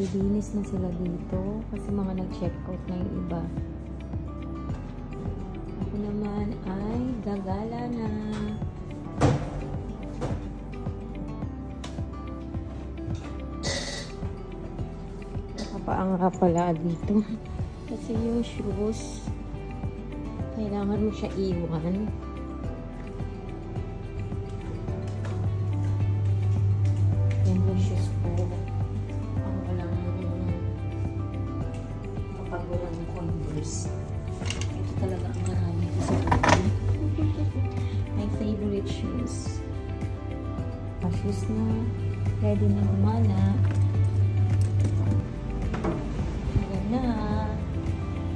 naglilinis na sila dito kasi mga nag-check out na yung iba. Ako naman ay gagala na. Nakapaanga pala dito kasi yung shoes kailangan mo siya iwan. Ito talaga ang marami kasi my favorite shoes. Shoes na ready na gumana. Ayan na.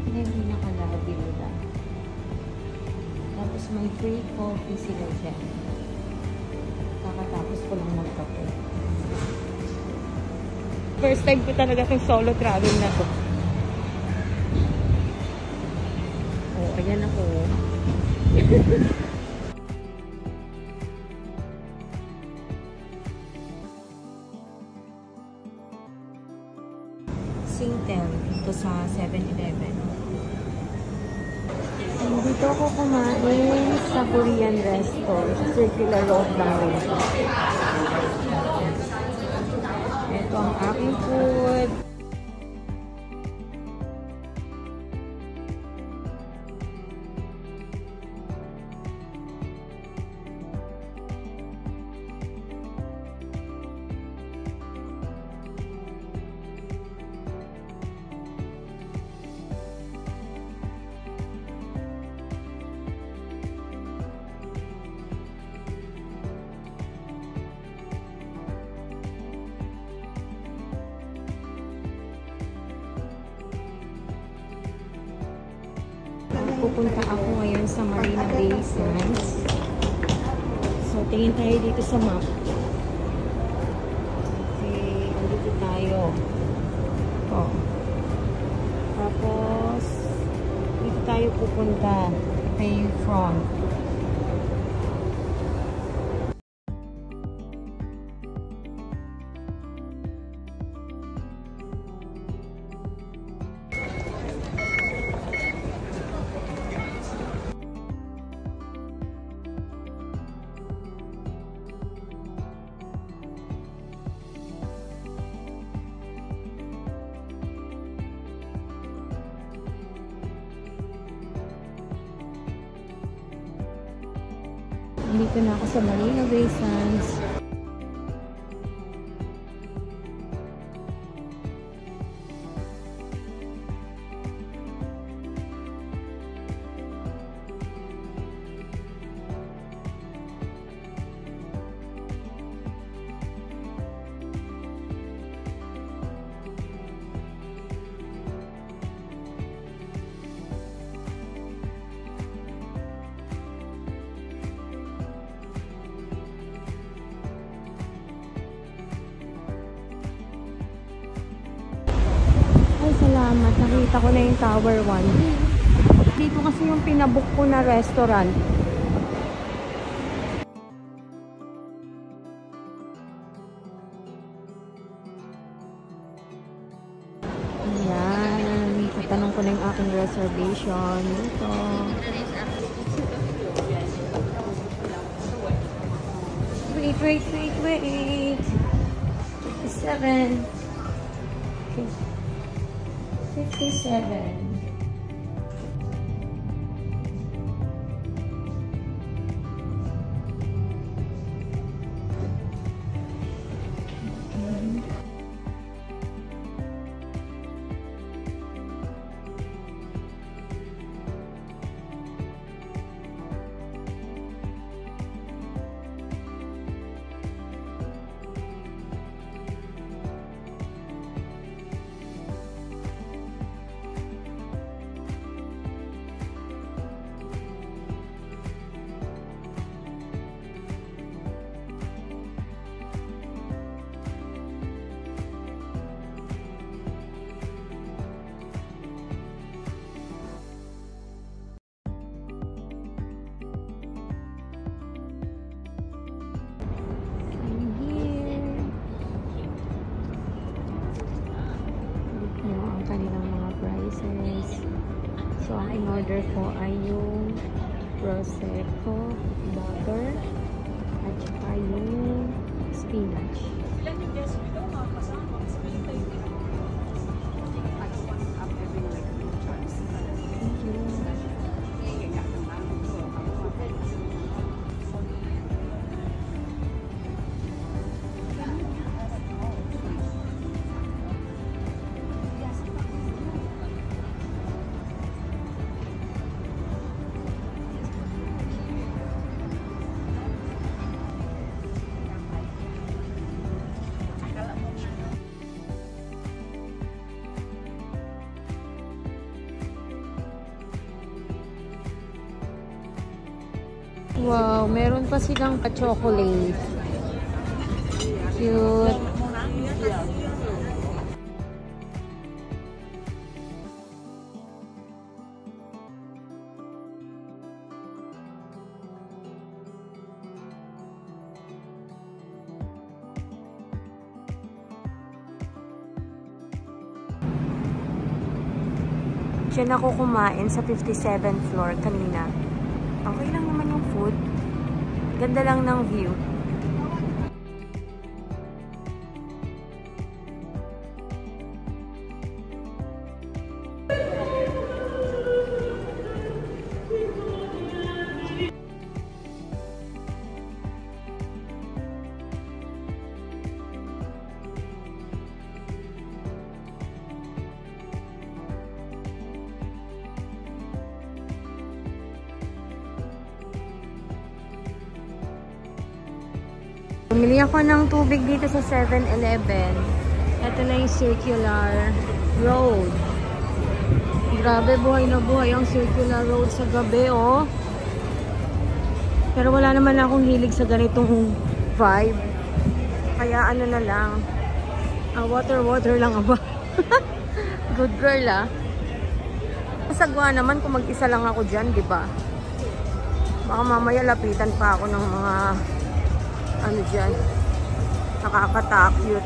Hindi nakalabi nila. Tapos may free coffee sila dyan. Kakatapos ko lang magkape. First time ko talaga itong solo travel na to. Ayan ako. Singtel dito sa 7-Eleven. Dito ako kumain sa Korean restaurant. Sa Circular Road lang rin. Ito ang aking food. Pupunta ako ngayon sa Marina Bay Sands. So, tingin tayo dito sa map. Okay, andito tayo. Oh. Tapos, dito tayo pupunta. Bayfront. Dito na ako sa Marina Bay Sands. Salamat. Nakita ko na yung Tower 1. Dito kasi yung pinabook ko na restaurant. Ayan. Tatanong ko na yung aking reservation. Dito. Wait. 57. Okay. 57. kanilang mga prices. So, ang in-order ko ay yung Prosecco butter at saka yung spinach. Wow, meron pa silang pa-chocolate. Cute. Diyan ako kumain sa 57th floor kanina. Okay lang naman yung food. Ganda lang ng view. Bumili ako ng tubig dito sa 7-Eleven. Ito na yung circular road. Grabe, buhay na buhay ang circular road sa gabi, oh. Pero wala naman akong hilig sa ganitong vibe. Kaya ano na lang. Water lang ba? Good girl, ah. Masagwa naman kung mag-isa lang ako dyan, di ba? Baka mamaya lapitan pa ako ng mga ano dyan, nakakatakot.